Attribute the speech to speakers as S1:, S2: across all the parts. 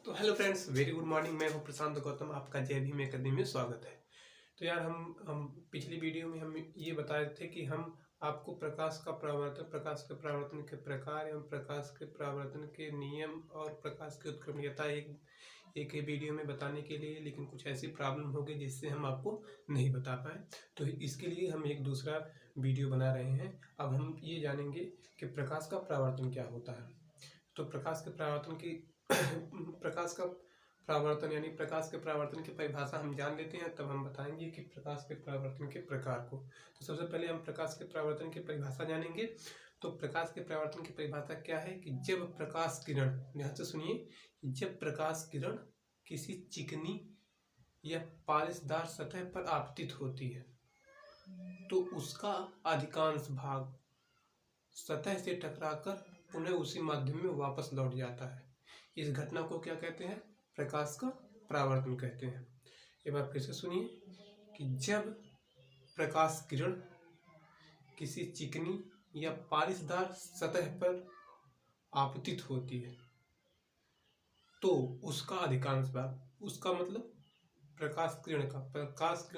S1: तो hello friends, very good morning. मैं हूं प्रशांत गौतम, आपका जय भीम एकेडमी में स्वागत है। तो यार हम पिछली वीडियो में हम ये बताए थे कि हम आपको प्रकाश के परावर्तन के प्रकार एवं प्रकाश के परावर्तन के नियम और प्रकाश की उत्क्रमणीयता एक ही वीडियो में बताने के लिए, लेकिन कुछ ऐसी प्रॉब्लम हो गई जिससे हम आपको नहीं बता पाए। तो इसके लिए हम एक दूसरा वीडियो बना रहे हैं। अब हम ये जानेंगे कि प्रकाश का परावर्तन क्या होता है। तो प्रकाश के परावर्तन की प्रकाश का परावर्तन यानी प्रकाश के परावर्तन की परिभाषा हम जान लेते हैं, तब हम बताएंगे कि प्रकाश के परावर्तन के प्रकार को। तो सबसे पहले हम प्रकाश के परावर्तन की परिभाषा जानेंगे। तो प्रकाश के परावर्तन की परिभाषा क्या है कि जब प्रकाश किरण, ध्यान से सुनिए, जब प्रकाश किरण किसी चिकनी या पालिशदार सतह पर आपतित होती है तो उसका अधिकांश भाग सतह से टकराकर पुनः उसी माध्यम में वापस लौट जाता है। इस घटना को क्या कहते हैं? प्रकाश का परावर्तन कहते हैं। एक बार फिर से सुनिए कि जब प्रकाश किरण किसी चिकनी या पालिशदार सतह पर आपतित होती है तो उसका अधिकांश भाग, उसका मतलब प्रकाश किरण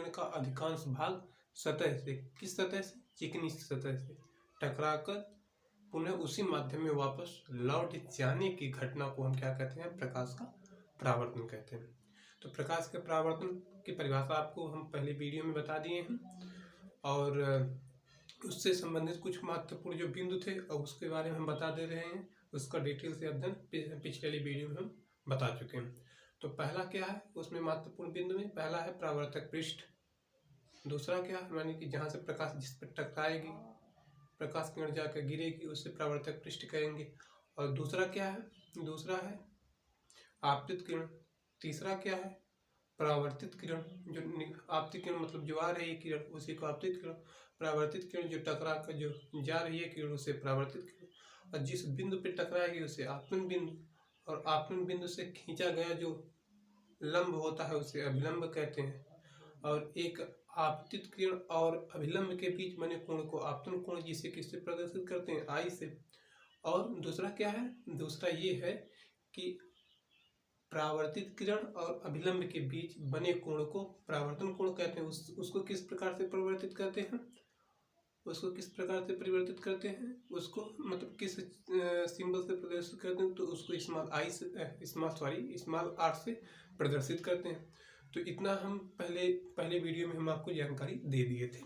S1: का अधिकांश भाग सतह से, किस सतह से? चिकनी सतह से टकराकर पुनः उसी माध्यम में वापस लौट जाने की घटना को हम क्या कहते हैं? प्रकाश का परावर्तन कहते हैं। तो प्रकाश के परावर्तन की परिभाषा आपको हम पहले वीडियो में बता दिए हैं और उससे संबंधित कुछ महत्वपूर्ण जो बिंदु थे और उसके बारे में हम बता दे रहे हैं। उसका डिटेल से अध्ययन पिछले वीडियो में हम बता चुके हैं। तो पहला क्या है उसमें महत्वपूर्ण बिंदु में? पहला है परावर्तक पृष्ठ। दूसरा क्या है, मानी कि जहाँ से प्रकाश जिस पर टकराएगी, प्रकाश किरण जाकर गिरेगी, उससे परावर्तक पृष्ठ कहेंगे। और दूसरा क्या है? दूसरा है आपतित किरण। तीसरा क्या है? परावर्तित किरण। जो आपतित किरण मतलब जो आ रही है किरण, उसी को आपतित किरण। परावर्तित किरण जो टकरा कर जो जा रही है किरण, उसे परावर्तित किरण। और जिस बिंदु पे टकराएगी उसे आपतन बिंदु, और आपतन बिंदु से खींचा गया जो लंब होता है उसे अभिलंब कहते हैं। और एक आपतित किरण और अभिलंब के बीच बने कोण को आपतन कोण, जिसे किससे प्रदर्शित करते हैं? आई से। और दूसरा क्या है? दूसरा ये है कि परावर्तित किरण और अभिलंब के बीच बने कोण को परावर्तन कोण कहते हैं। उसको किस प्रकार से परिवर्तित करते हैं? उसको किस प्रकार से परिवर्तित करते हैं? उसको मतलब किस सिंबल से प्रदर्शित करते हैं? तो उसको स्मॉल आर से प्रदर्शित करते हैं। तो इतना हम पहले वीडियो में हम आपको जानकारी दे दिए थे।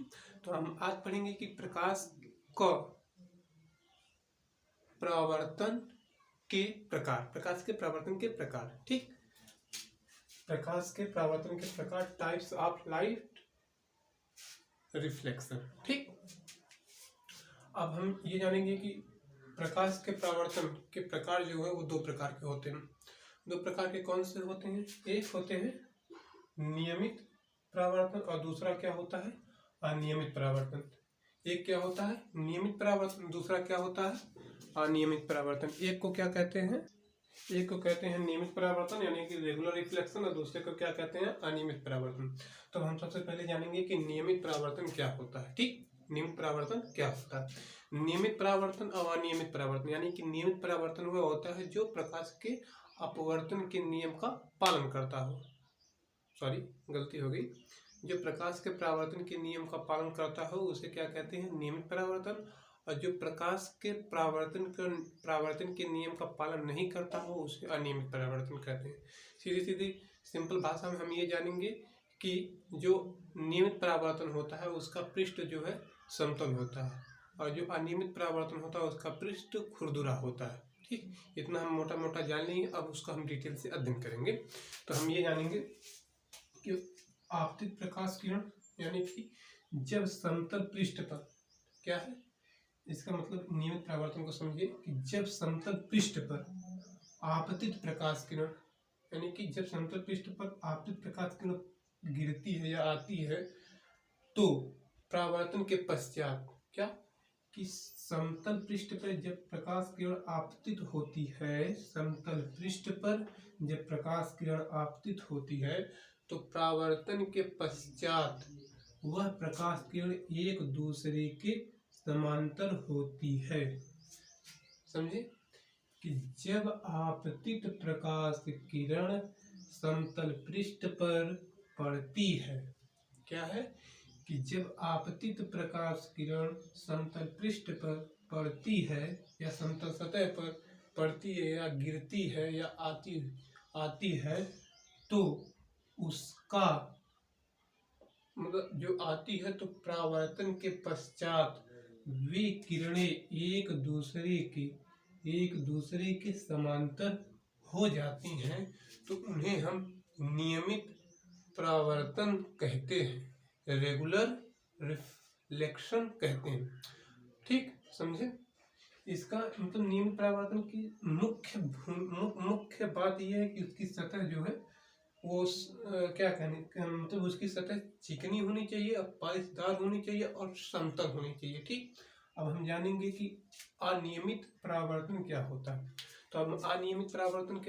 S1: तो हम आज पढ़ेंगे कि प्रकाश का परावर्तन के प्रकार, प्रकाश के परावर्तन के प्रकार। ठीक, प्रकाश के परावर्तन के प्रकार, टाइप्स ऑफ लाइट रिफ्लेक्शन। ठीक, अब हम ये जानेंगे कि प्रकाश के परावर्तन के प्रकार जो है वो दो प्रकार के होते हैं। दो प्रकार के कौन से होते हैं? एक होते हैं नियमित परावर्तन और दूसरा क्या होता है? अनियमित परावर्तन। एक क्या होता है? नियमित परावर्तन, दूसरा क्या होता है? अनियमित परावर्तन। एक को क्या कहते हैं? एक को कहते हैं नियमित परावर्तन यानी कि रेगुलर रिफ्लेक्शन, और दूसरे को क्या कहते हैं? अनियमित परावर्तन। तो हम सबसे पहले जानेंगे कि नियमित परावर्तन क्या होता है। ठीक, नियमित परावर्तन क्या होता है? नियमित परावर्तन और अनियमित परावर्तन, यानी कि नियमित परावर्तन वह होता है जो प्रकाश के अपवर्तन के नियम का पालन करता हो। सॉरी, गलती हो गई। जो प्रकाश के परावर्तन के नियम का पालन करता हो उसे क्या कहते हैं? नियमित परावर्तन। और जो प्रकाश के परावर्तन के नियम का पालन नहीं करता हो उसे अनियमित परावर्तन कहते हैं। सीधी सीधी सिंपल भाषा में हम ये जानेंगे कि जो नियमित परावर्तन होता है उसका पृष्ठ जो है समतल होता है, और जो अनियमित परावर्तन होता है उसका पृष्ठ खुरदुरा होता है। ठीक, इतना हम मोटा मोटा जान लेंगे। अब उसका हम डिटेल से अध्ययन करेंगे। तो हम ये जानेंगे कि आपतित प्रकाश किरण यानी कि जब समतल पृष्ठ पर, क्या है इसका मतलब? नियमित परावर्तन को समझिए कि जब समतल पृष्ठ पर आपतित प्रकाश किरण, यानी कि जब समतल पृष्ठ पर आपतित प्रकाश किरण गिरती है या आती है तो परावर्तन के पश्चात क्या, कि समतल पृष्ठ पर जब प्रकाश किरण आपतित होती है, समतल पृष्ठ पर जब प्रकाश किरण आपतित होती है तो परावर्तन के पश्चात वह प्रकाश किरण एक दूसरे के समांतर होती है। समझे? कि जब आपतित प्रकाश किरण समतल पृष्ठ पर पड़ती है, क्या है कि जब आपतित प्रकाश किरण समतल पृष्ठ पर पड़ती है या समतल सतह पर पड़ती है या गिरती है या आती है तो उसका मतलब जो आती है तो परावर्तन के पश्चात वे किरणें एक दूसरे के समांतर हो जाती हैं, तो उन्हें हम नियमित परावर्तन कहते हैं, रेगुलर रिफ्लेक्शन कहते हैं। ठीक, समझे? इसका मतलब नियमित परावर्तन की मुख्य बात यह है कि उसकी सतह जो है वो क्या कहने मतलब उसकी सतह चिकनी होनी चाहिए, पालिशदार होनी चाहिए और समतल होनी चाहिए। ठीक, अब हम जानेंगे कि अनियमित परावर्तन क्या होता है। तो अब अनियमित परावर्तन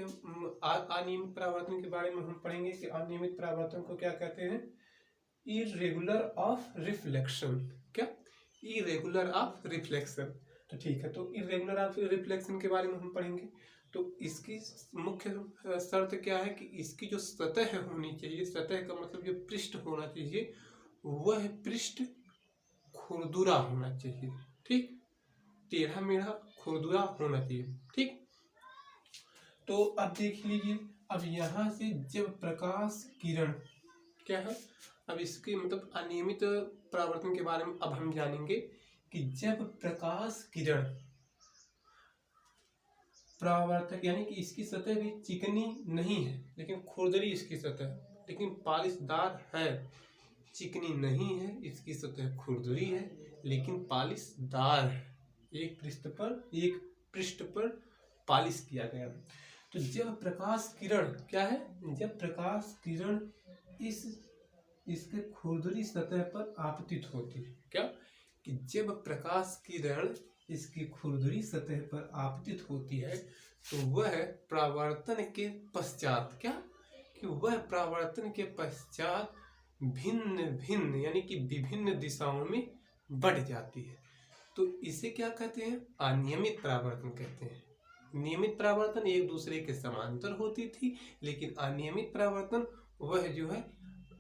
S1: के बारे में हम पढ़ेंगे कि अनियमित परावर्तन को क्या कहते हैं, इरेगुलर ऑफ रिफ्लेक्शन। क्या? Irregular of reflection. तो ठीक है, तो इरेगुलर ऑफ रिफ्लेक्शन के बारे में हम पढ़ेंगे। तो इसकी मुख्य शर्त क्या है कि इसकी जो सतह होनी चाहिए, सतह का मतलब जो पृष्ठ होना चाहिए, वह पृष्ठ खुरदुरा होना चाहिए। ठीक, टेढ़ा मेढ़ा खुरदुरा होना चाहिए। ठीक, तो अब देख लीजिए, अब यहाँ से जब प्रकाश किरण क्या है, अब इसके मतलब अनियमित परावर्तन के बारे में अब हम जानेंगे कि जब प्रकाश किरण परावर्तक यानी कि इसकी सतह भी चिकनी नहीं है लेकिन खुरदरी इसकी सतह, लेकिन पालिशदार है। चिकनी नहीं है इसकी सतह, खुरदरी है लेकिन पालिशदार है, एक पृष्ठ पर पालिश किया गया। तो जब प्रकाश किरण क्या है, जब प्रकाश किरण इसके खुरदरी सतह पर आपतित होती है, क्या कि जब प्रकाश किरण इसकी खुरदरी सतह पर आपतित होती है तो वह परावर्तन के पश्चात क्या कि वह परावर्तन के पश्चात भिन्न भिन्न यानी कि विभिन्न दिशाओं में बढ़ जाती है। तो इसे क्या कहते हैं, अनियमित परावर्तन कहते हैं। नियमित परावर्तन एक दूसरे के समांतर होती थी, लेकिन अनियमित परावर्तन वह जो है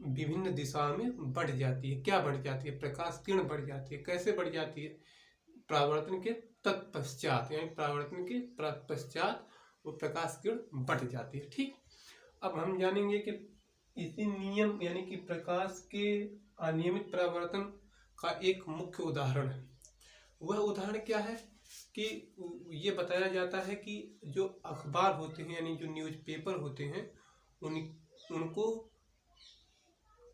S1: विभिन्न दिशाओं में बढ़ जाती है। क्या बढ़ जाती है, प्रकाश किरण बढ़ जाती है। कैसे बढ़ जाती है, परावर्तन के तत्पश्चात यानी परावर्तन के पश्चात वो प्रकाश किरण बढ़ जाती है। ठीक, अब हम जानेंगे कि इसी नियम यानी कि प्रकाश के अनियमित परावर्तन का एक मुख्य उदाहरण है। वह उदाहरण क्या है कि ये बताया जाता है कि जो अखबार होते हैं यानी जो न्यूज़पेपर होते हैं उनको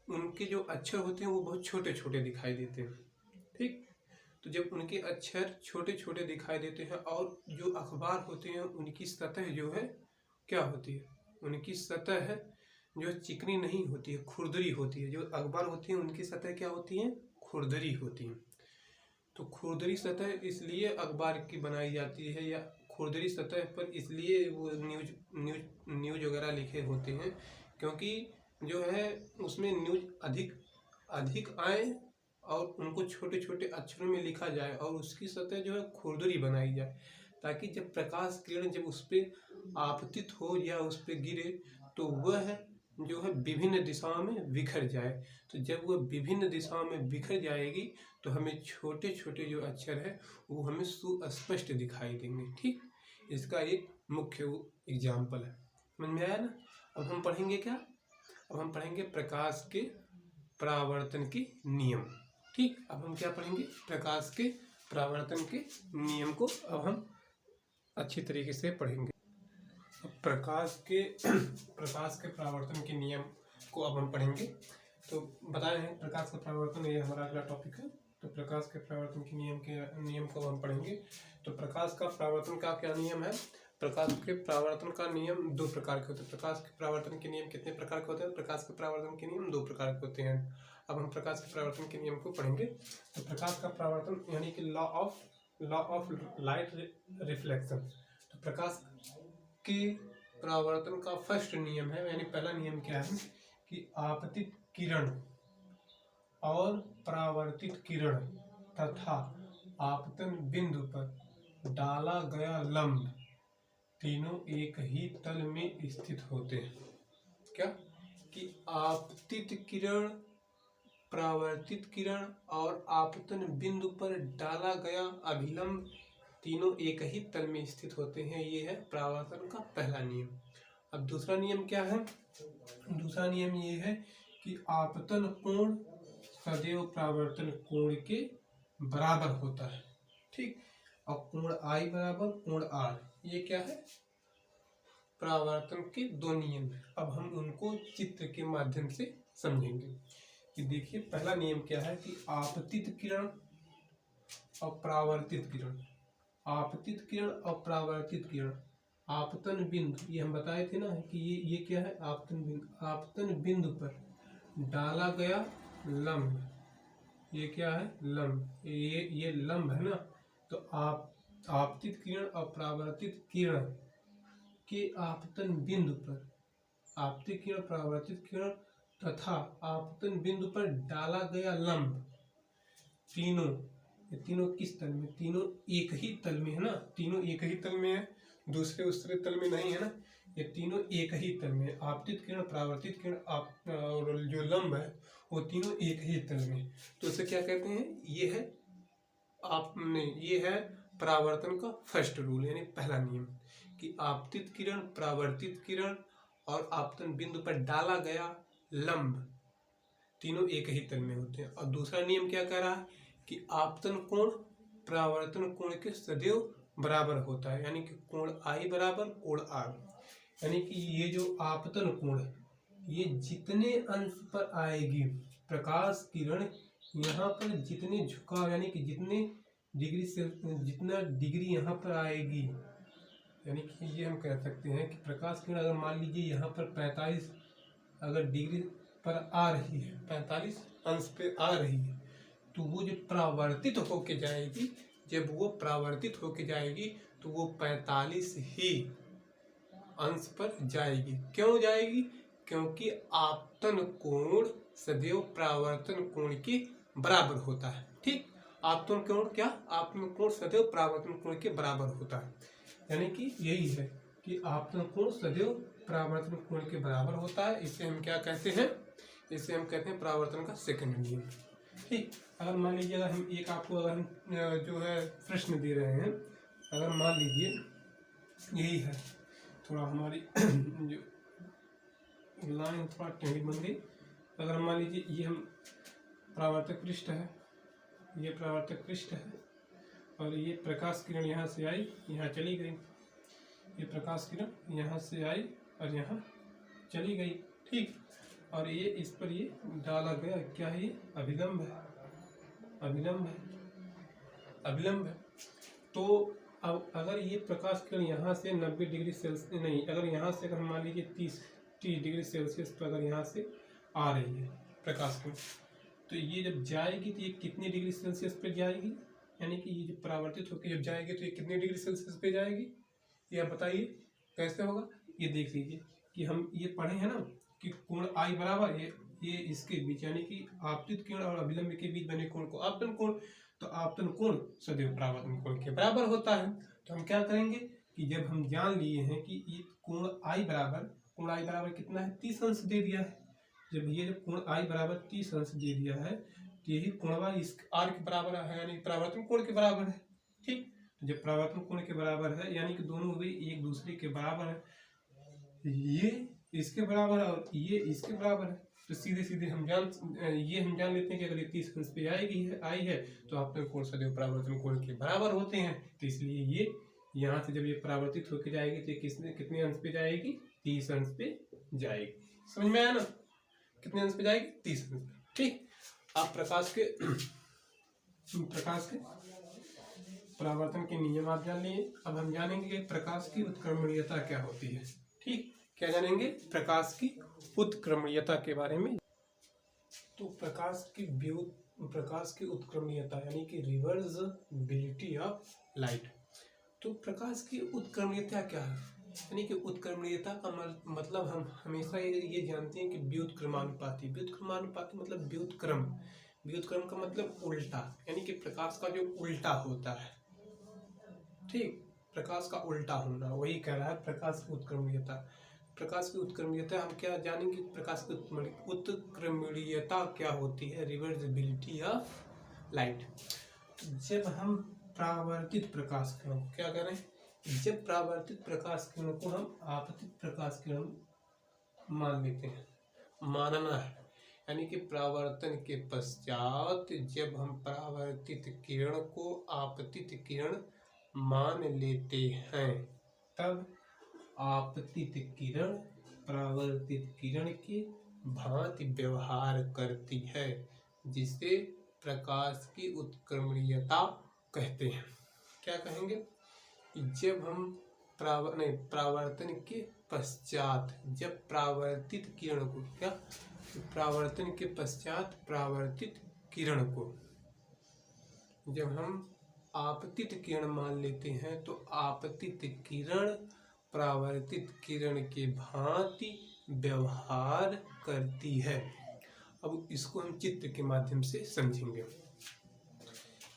S1: उनके जो अक्षर होते हैं वो बहुत छोटे छोटे दिखाई देते हैं। ठीक, तो जब उनके अक्षर छोटे छोटे दिखाई देते हैं और जो अखबार होते हैं उनकी सतह जो है क्या होती है, उनकी सतह है जो चिकनी नहीं होती है, खुरदरी होती है। जो अखबार होती है उनकी सतह क्या होती है, खुरदरी होती है। तो खुरदरी सतह इसलिए अखबार की बनाई जाती है या खुरदरी सतह पर इसलिए वो न्यूज वगैरह लिखे होते हैं क्योंकि जो है उसमें न्यूज अधिक आए और उनको छोटे छोटे अक्षरों में लिखा जाए और उसकी सतह जो है खुरदरी बनाई जाए, ताकि जब प्रकाश किरण जब उस पर आपतित हो या उस पर गिरे तो वह जो है विभिन्न दिशाओं में बिखर जाए। तो जब वह विभिन्न दिशाओं में बिखर जाएगी तो हमें छोटे छोटे जो अक्षर है वो हमें सुस्पष्ट दिखाई देंगे। ठीक, इसका एक मुख्य एग्जाम्पल है। समझ में आया ना? अब हम पढ़ेंगे क्या, अब हम पढ़ेंगे प्रकाश के परावर्तन के नियम। ठीक, अब हम क्या पढ़ेंगे, प्रकाश के परावर्तन के नियम को अब हम अच्छी तरीके से पढ़ेंगे। प्रकाश के परावर्तन के नियम को अब हम पढ़ेंगे। तो बताए हैं प्रकाश का परावर्तन, ये हमारा अगला टॉपिक है। तो प्रकाश के परावर्तन के नियम को हम पढ़ेंगे। तो प्रकाश का परावर्तन का क्या नियम है, प्रकाश के परावर्तन का नियम दो प्रकार के होते हैं। प्रकाश के परावर्तन के नियम कितने प्रकार के होते हैं, प्रकाश के परावर्तन के नियम दो प्रकार के होते हैं। अब हम प्रकाश के परावर्तन के नियम को पढ़ेंगे। तो प्रकाश का परावर्तन यानी कि लॉ ऑफ लाइट रिफ्लेक्शन। तो प्रकाश के परावर्तन का फर्स्ट नियम है यानी पहला नियम क्या है कि आपतित किरण और परावर्तित किरण तथा आपतन बिंदु पर डाला गया लंब तीनों एक ही तल में स्थित होते हैं। क्या कि आपतित किरण, परावर्तित किरण और आपतन बिंदु पर डाला गया अभिलंब तीनों एक ही तल में स्थित होते हैं। ये है परावर्तन का पहला नियम। अब दूसरा नियम क्या है? दूसरा नियम ये है कि आपतन कोण सदैव परावर्तन कोण के बराबर होता है। ठीक, और कोण आई बराबर कोण आर, ये क्या है? परावर्तन के दो नियम है। अब हम उनको चित्र के माध्यम से समझेंगे। कि देखिए पहला नियम क्या है कि आपतित किरण और परावर्तित किरण, आपतित किरण और परावर्तित किरण, आपतन बिंदु, ये हम बताए थे ना कि ये क्या है? आपतन बिंदु। आपतन बिंदु पर डाला गया लंब, ये क्या है? लंब। ये लंब है ना। तो आपतित किरण और परावर्तित किरण के आपतन बिंदु पर, आपतित किरण, परावर्तित किरण तथा आपतन बिंदु पर डाला गया लंब, तीनों, ये तीनों किस तल में? तीनों एक ही तल में है ना। तीनों एक ही तल में है, दूसरे उसरे तल में नहीं है ना। ये तीनों एक ही तल में, आपतित किरण, परावर्तित किरण और जो लंब है वो तीनों एक ही तल में। तो इसे क्या कहते हैं? ये है परावर्तन का फर्स्ट रूल, यानी पहला नियम कि आपतित किरण, परावर्तित किरण और आपतन बिंदु पर डाला गया लंब तीनों एक ही तल में होते हैं। और दूसरा नियम क्या कह रहा है? कि आपतन कोण परावर्तन कोण के सदैव बराबर होता है, यानी कि कोण आई बराबर कोण आर। यानी कि ये जो आपतन कोण है, ये जितने अंश पर आएगी प्रकाश किरण, यहाँ पर जितने झुकाव, यानी कि जितने डिग्री से, जितना डिग्री यहाँ पर आएगी, यानी कि ये हम कह सकते हैं कि प्रकाश किरण अगर मान लीजिए यहाँ पर 45 अगर डिग्री पर आ रही है, 45 अंश पे आ रही है, तो वो जो परावर्तित होके जाएगी, जब वो परावर्तित होके जाएगी तो वो 45 ही अंश पर जाएगी। क्यों जाएगी? क्योंकि आपतन कोण सदैव परावर्तन कोण के बराबर होता है। ठीक, आपतन कोण क्या? आपतन कोण सदैव परावर्तन कोण के बराबर होता है। यानी कि यही है कि आपतन कोण सदैव परावर्तन कोण के बराबर होता है। इसे हम क्या कहते हैं? इसे हम कहते हैं परावर्तन का सेकंड नियम। ठीक, अगर मान लीजिए अगर हम एक आपको अगर हम जो है प्रश्न दे रहे हैं, अगर मान लीजिए यही है, थोड़ा हमारी जो लाइन थोड़ा टेढ़ी बन गई। अगर मान लीजिए ये हम परावर्तक पृष्ठ है, ये परावर्तक पृष्ठ है और ये प्रकाश किरण यहाँ से आई, यहाँ चली गई। ये प्रकाश किरण यहाँ से आई और यहाँ चली गई। ठीक, और ये इस पर ये डाला गया क्या है? ये अभिलंब है, अभिलंब है, अभिलंब है। तो अब अगर ये प्रकाश किरण यहाँ से 90 डिग्री सेल्सियस नहीं, अगर यहाँ से अगर मान लीजिए 30 डिग्री सेल्सियस पर अगर यहाँ से आ रही है प्रकाश किरण, तो ये जब जाएगी तो ये कितनी डिग्री सेल्सियस पे जाएगी? यानी कि ये जब परावर्तित होकर जब जाएगी तो ये कितनी डिग्री सेल्सियस पे जाएगी? ये आप बताइए कैसे होगा? ये देख लीजिए कि हम ये पढ़े हैं ना कि कोण आई बराबर ये इसके बीच, यानी कि आपतित किरण और अभिलंब के बीच बने कोण को आपतन कोण, तो आपतन कोण सदैव परावर्तन कोण के बराबर होता है। तो हम क्या करेंगे कि जब हम जान लिए हैं कि ये कोण आई बराबर कितना है? 30 अंश दे दिया है। जब कोण आई बराबर 30 अंश दे दिया है तो यही कोण इस आर के बराबर है, यानी परावर्तन कोण के बराबर है। ठीक, तो जब परावर्तन कोण के बराबर है यानी कि दोनों भी एक दूसरे के बराबर है, ये इसके बराबर है और ये इसके बराबर है, तो सीधे सीधे हम जान लेते हैं कि अगर ये 30 अंश पे आई है तो आपतन कोण सदैव परावर्तन कोण के बराबर होते हैं। तो इसलिए ये यहाँ से जब ये परावर्तित होकर जाएगी तो ये कितने अंश पे जाएगी? 30 अंश पे जाएगी। समझ में आया ना? कितने अंश पे जाएगी? 30 अंश पे। ठीक, आप प्रकाश के परावर्तन के नियम आप जान लिए। अब हम जानेंगे कि प्रकाश की उत्क्रमणीयता क्या होती है। ठीक, क्या जानेंगे? प्रकाश की उत्क्रमणीयता के बारे में। तो प्रकाश की उत्क्रमणीयता यानी कि रिवर्सिबिलिटी ऑफ लाइट। तो प्रकाश की उत्क्रमणीयता क्या है? यानी कि उत्क्रमणीयता का मतलब हम हमेशा ये जानते हैं कि व्युत्क्रमानुपाती मतलब व्युत्क्रम का मतलब उल्टा, यानी कि प्रकाश का जो उल्टा होता है। ठीक, प्रकाश का उल्टा होना, वही कह रहा है प्रकाश की उत्क्रमणीयता। प्रकाश की उत्क्रमणीयता हम क्या जानेंगे, प्रकाश की उत्क्रमणीयता क्या होती है, रिवर्सिबिलिटी ऑफ लाइट। जब हम परावर्तित प्रकाश किरण को क्या करें, जब परावर्तित प्रकाश किरण को हम आपतित प्रकाश किरण मान लेते हैं, मानना है, यानी कि परावर्तन के पश्चात जब हम परावर्तित किरण को आपतित किरण मान लेते हैं, तब आपतित किरण परावर्तित किरण की भांति व्यवहार करती है, जिसे प्रकाश की उत्क्रमणीयता कहते हैं। क्या कहेंगे, जब हम परावर्तन के पश्चात, जब परावर्तित किरण को क्या, परावर्तन के पश्चात परावर्तित किरण को जब हम आपतित किरण मान लेते हैं, तो आपतित किरण परावर्तित किरण के भांति व्यवहार करती है। अब इसको हम चित्र के माध्यम से समझेंगे।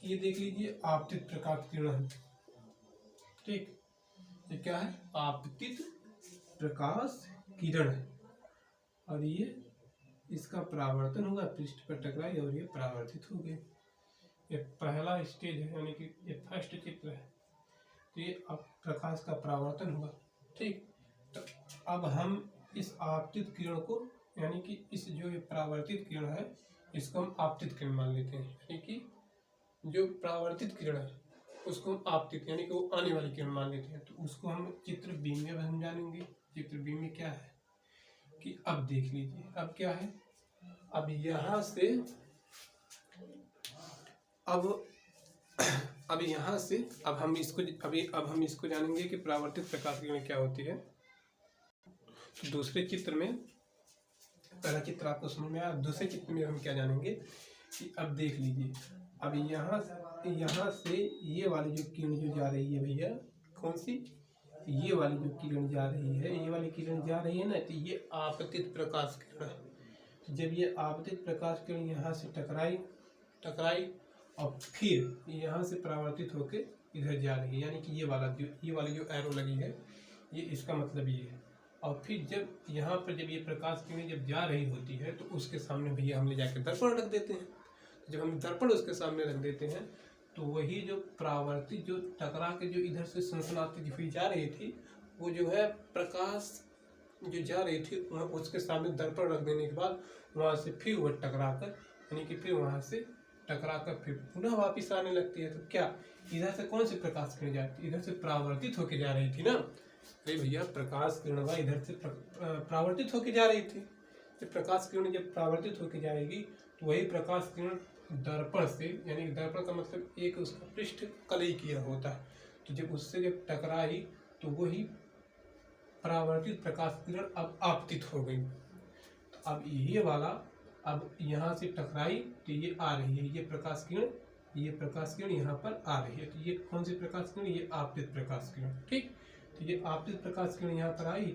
S1: ये देख लीजिए, आपतित प्रकाश किरण है, ठीक, ये क्या है, आपतित प्रकाश किरण है, और ये इसका परावर्तन होगा, पृष्ठ पर टकराई और ये परावर्तित हो गए। ये पहला स्टेज है, यानी कि ये फर्स्ट चित्र है। तो ये अब प्रकाश का परावर्तन हुआ, ठीक। तो अब हम इस आपतित किरण को, यानी कि इस जो ये परावर्तित किरण है, इसको हम आपतित किरण मान लेते हैं, यानी कि जो परावर्तित किरण है उसको हम आपतित, यानी कि वो आने वाली किरण मान लेते हैं। तो उसको हम चित्र बी में हम जानेंगे। चित्र बी में क्या है कि अब देख लीजिए, अब क्या है, अब यहाँ से अब यहाँ से अब हम इसको जानेंगे कि परावर्तित प्रकाश किरण क्या होती है। तो दूसरे चित्र में, पहला चित्र आपको समझ में आया, दूसरे चित्र में हम क्या जानेंगे कि अब देख लीजिए, अब यहाँ से ये वाली जो किरण जो जा रही है भैया, कौन सी, ये वाली जो किरण जा रही है, ये वाली किरण जा रही है ना, तो ये आपतित प्रकाश किरण है। जब ये आपतित प्रकाश किरण यहाँ से टकराई और फिर यहाँ से परावर्तित होके इधर जा रही है, यानी कि ये वाली जो एरो लगी है, ये इसका मतलब ये है। और फिर जब यहाँ पर जब ये प्रकाश किरण जब जा रही होती है, तो उसके सामने भैया हम ले जाकर दर्पण रख देते हैं। जब हम दर्पण उसके सामने रख देते हैं, तो वही जो परावर्तित जो टकरा के जो इधर से सनसनाती हुई जा रही थी, वो जो है प्रकाश जो जा रही थी, उसके सामने दर्पण रख देने के बाद वहाँ से फिर वह टकरा कर, यानी कि फिर वहाँ से टकरा कर फिर पुनः वापिस आने लगती है। तो क्या इधर से कौन सी प्रकाश किरण जाती, इधर से परावर्तित होके जा रही थी ना। अरे भैया, प्रकाश किरण इधर से परावर्तित होके जा रही थी। जब प्रकाश किरण जब परावर्तित होके जाएगी, तो वही प्रकाश किरण दर्पण से, यानी दर्पण का मतलब एक उसका पृष्ठ कलई किया होता है, तो जब उससे जब टकराई, तो वही परावर्तित प्रकाश किरण अब आपतित हो गई। तो अब ये वाला, अब यहाँ से टकराई तो ये आ रही है, ये प्रकाश किरण यहाँ पर आ रही है। तो ये कौन सी प्रकाश किरण, ये आपतित प्रकाश किरण, ठीक। तो ये आपतित प्रकाश किरण यहाँ पर आई,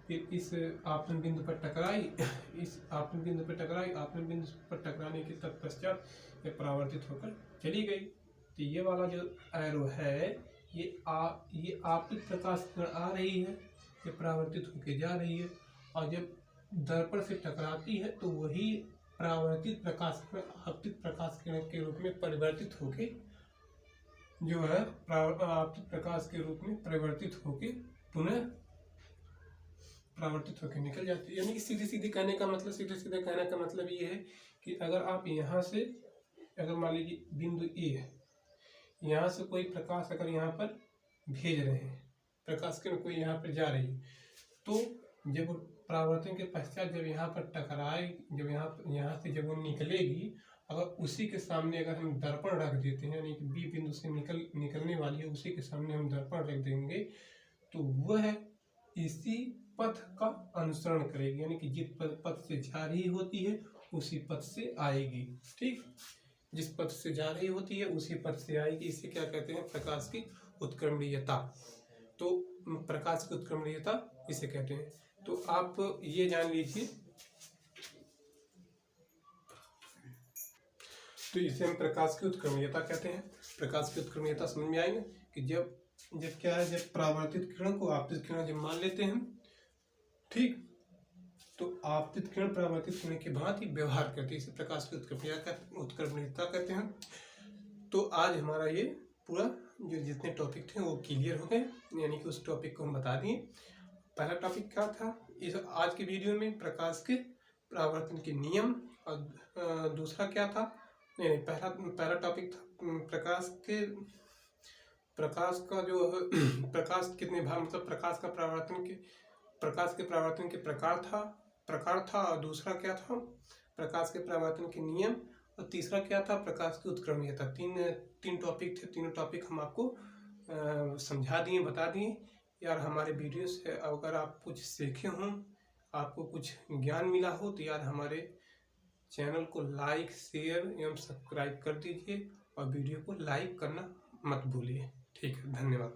S1: फिर इस आपतन बिंदु पर टकराई, इस आपतन बिंदु पर टकराई, आपतन बिंदु पर टकराने के तत्पश्चात ये परावर्तित होकर चली गई। तो ये वाला जो एरो है, ये आपतित प्रकाश किरण आ रही है, ये परावर्तित होकर जा रही है, और जब दर्पण से टकराती है, तो वही परावर्तित प्रकाश किरण आपतित प्रकाश किरण के रूप में परिवर्तित होके जो है आपतित प्रकाश के रूप में परिवर्तित होके पुनः परावर्तित होकर निकल जाती है। यानी कि सीधे कहने का मतलब ये है कि अगर आप यहाँ से, अगर मान लीजिए बिंदु ए है, यहाँ से कोई प्रकाश अगर यहाँ पर भेज रहे हैं, प्रकाश किरण कोई यहाँ पर जा रही है, तो जब परावर्तन के पश्चात जब यहाँ पर टकराए, जब यहाँ से जब वो निकलेगी, अगर उसी के सामने अगर हम दर्पण रख देते हैं, यानी कि बी बिंदु से निकलने वाली है, उसी के सामने हम दर्पण रख देंगे, तो वह इसी पथ का अनुसरण करेगी, यानी कि जिस पथ से जा रही होती है उसी पथ से आएगी, ठीक। जिस पथ से जा रही होती है उसी पथ से आएगी। इसे क्या कहते हैं, प्रकाश की उत्क्रमणीयता। तो प्रकाश की उत्क्रमणीयता इसे कहते हैं। तो आप ये जान लीजिए, तो इसे हम प्रकाश की उत्क्रमणीयता कहते हैं। प्रकाश की उत्क्रमणीयता समझ में आएगी कि जब जब क्या है, जब परावर्तित किरण को आपतित किरण जब मान लेते हैं, ठीक, तो आपतित किरण परावर्तित किरण की भांति व्यवहार करती है, इसे प्रकाश की उत्क्रमणीयता कहते हैं। तो आज हमारा ये पूरा जो जितने टॉपिक थे वो क्लियर हो गए, यानी कि उस टॉपिक को हम बता दिए। पहला टॉपिक क्या था इस आज की वीडियो में, प्रकाश के परावर्तन के नियम, और दूसरा क्या था, नहीं पहला टॉपिक था प्रकाश का जो प्रकाश कितने भाग, मतलब प्रकाश के परावर्तन के प्रकार था, और दूसरा क्या था, प्रकाश के परावर्तन के नियम, और तीसरा क्या था, प्रकाश की उत्क्रमणीयता। तीन टॉपिक थे, तीनों टॉपिक हम आपको समझा दिए, बता दिए। यार हमारे वीडियो से अगर आप कुछ सीखे हों, आपको कुछ ज्ञान मिला हो, तो यार हमारे चैनल को लाइक, शेयर एवं सब्सक्राइब कर दीजिए, और वीडियो को लाइक करना मत भूलिए। ठीक है, धन्यवाद।